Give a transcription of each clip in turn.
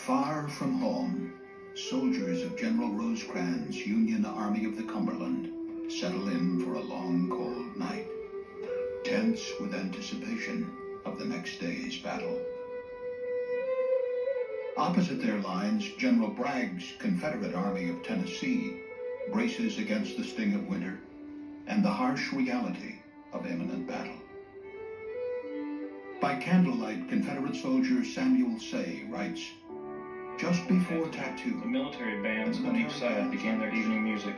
Far from home, soldiers of General Rosecrans' Union Army of the Cumberland settle in for a long, cold night, tense with anticipation of the next day's battle. Opposite their lines, General Bragg's Confederate Army of Tennessee braces against the sting of winter and the harsh reality of imminent battle. By candlelight, Confederate soldier Samuel Say writes, "Just before tattoo, the military bands on each side began their evening music.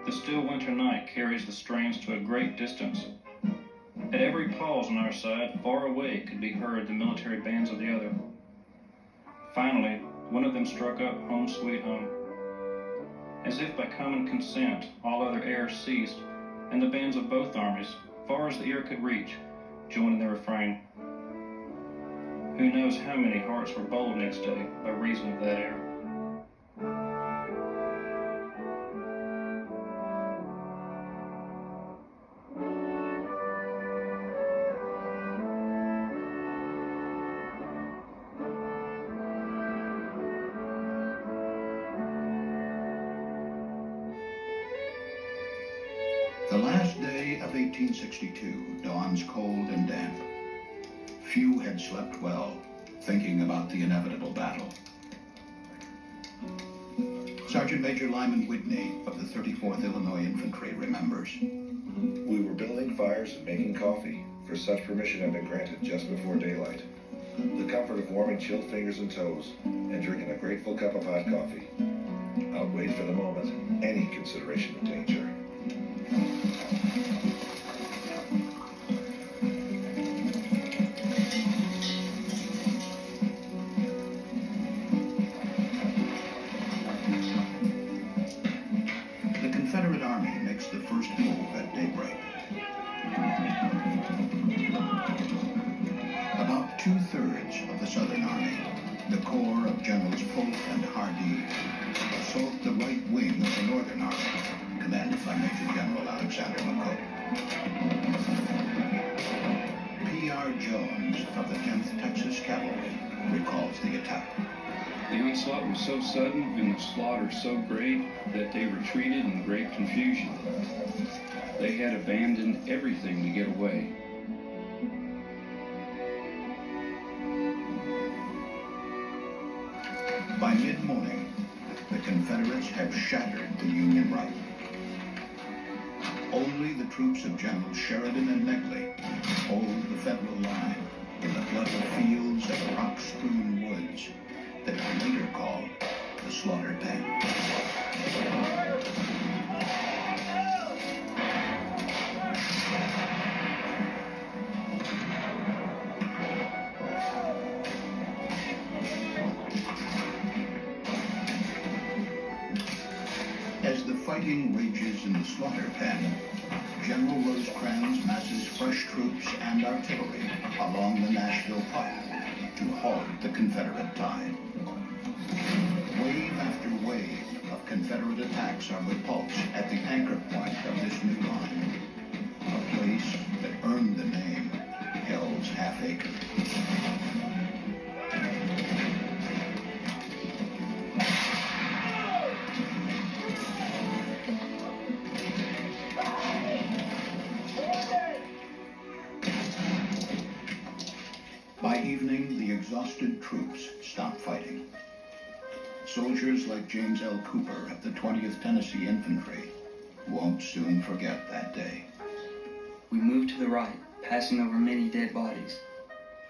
The still winter night carries the strains to a great distance. At every pause on our side, far away could be heard the military bands of the other. Finally, one of them struck up Home Sweet Home. As if by common consent, all other air ceased, and the bands of both armies, far as the ear could reach, joined in the refrain. Who knows how many hearts were bold next day by reason of that air." The last day of 1862 dawns cold and damp. Few had slept well, thinking about the inevitable battle. Sergeant Major Lyman Whitney of the 34th Illinois Infantry remembers. "We were building fires and making coffee, for such permission had been granted just before daylight. The comfort of warming chilled fingers and toes and drinking a grateful cup of hot coffee outweighed for the moment any consideration of danger." The Confederate Army makes the first move at daybreak. About 2/3 of the Southern Army, the corps of Generals Polk and Hardee, assault the right wing of the Northern Army, commanded by Major General Alexander McCook. P.R. Jones of the 10th Texas Cavalry recalls the attack. The onslaught was so sudden and the slaughter so great that they retreated in great confusion. They had abandoned everything to get away. By mid-morning, the Confederates have shattered the Union right. Only the troops of Generals Sheridan and Negley hold the Federal line in the bloody fields and rock-strewn woods that were later called the Slaughter Pen. As the fighting rages in the Slaughter Pen, General Rosecrans masses fresh troops and artillery along the Nashville Pike to halt the Confederate tide. Wave after wave of Confederate attacks are repulsed at the anchor point of this new line, a place that earned the name Hell's Half Acre. By evening, the exhausted troops stop fighting. Soldiers like James L. Cooper of the 20th Tennessee Infantry won't soon forget that day. We moved to the right, passing over many dead bodies.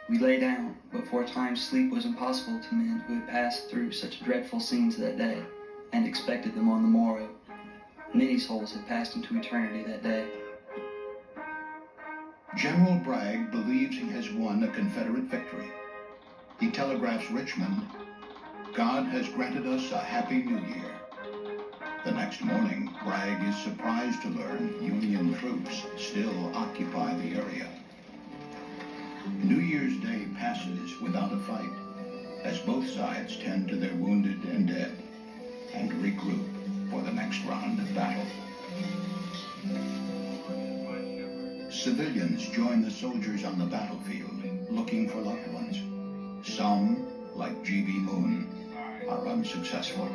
We lay down, but for a time sleep was impossible to men who had passed through such dreadful scenes that day and expected them on the morrow. Many souls had passed into eternity that day. General Bragg believes he has won a Confederate victory. He telegraphs Richmond, "God has granted us a happy new year." The next morning, Bragg is surprised to learn Union troops still occupy the area. New Year's Day passes without a fight, as both sides tend to their wounded and dead and regroup for the next round of battle. Civilians join the soldiers on the battlefield, looking for loved ones. Some, like G.B. Moon, are unsuccessful.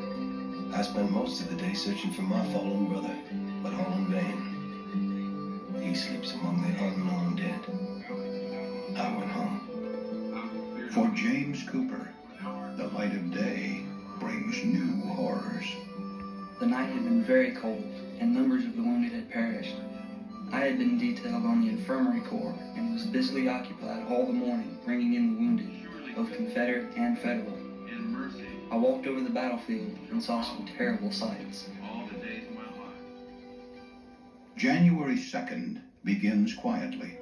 I spent most of the day searching for my fallen brother, but all in vain. He sleeps among the unknown dead. I went home. For James Cooper, the light of day brings new horrors. The night had been very cold, and numbers of the wounded had perished. I had been detailed on the infirmary corps and was busily occupied all the morning bringing in the wounded, both Confederate and Federal. I walked over the battlefield and saw some terrible sights. January 2nd begins quietly,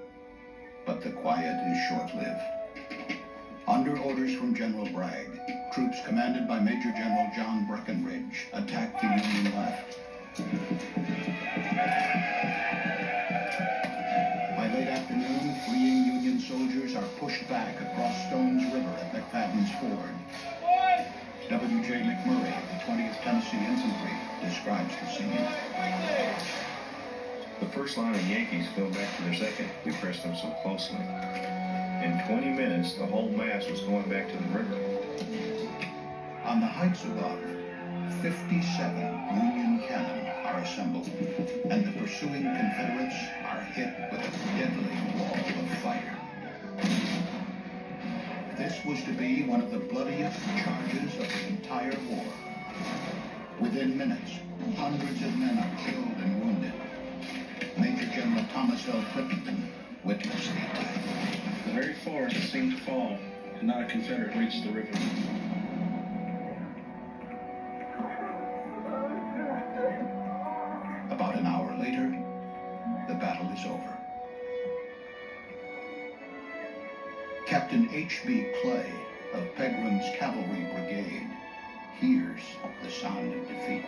but the quiet is short-lived. Under orders from General Bragg, troops commanded by Major General John Breckinridge attacked the Union left. By late afternoon, fleeing Union soldiers are pushed back across Stones River at McFadden's Ford. W.J. McMurray of the 20th Tennessee Infantry describes the scene. The first line of Yankees fell back to their second. We pressed them so closely. In 20 minutes, the whole mass was going back to the river. On the heights above, 57 Union cannon are assembled, and the pursuing Confederates are hit with a deadly wall of fire. This was to be one of the bloodiest charges of the entire war. Within minutes, hundreds of men are killed and wounded. Major General Thomas L. Crittenden witnessed the attack. The very forest seemed to fall, and not a Confederate reached the river. About an hour later, the battle is over. Captain H.B. Clay of Pegram's Cavalry Brigade hears the sound of defeat.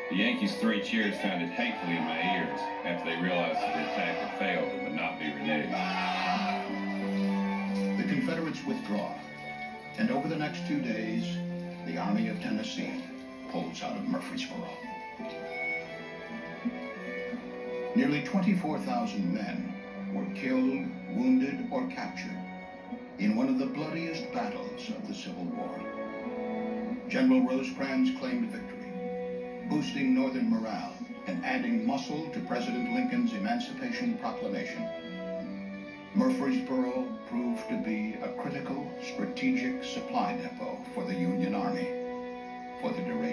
The Yankees' 3 cheers sounded hatefully in my ears after they realized that the attack had failed and would not be renewed. The Confederates withdraw, and over the next 2 days, the Army of Tennessee pulls out of Murfreesboro. Nearly 24,000 men were killed, wounded, or captured in one of the bloodiest battles of the Civil War. General Rosecrans claimed victory, boosting Northern morale and adding muscle to President Lincoln's Emancipation Proclamation. Murfreesboro proved to be a critical strategic supply depot for the Union Army for the duration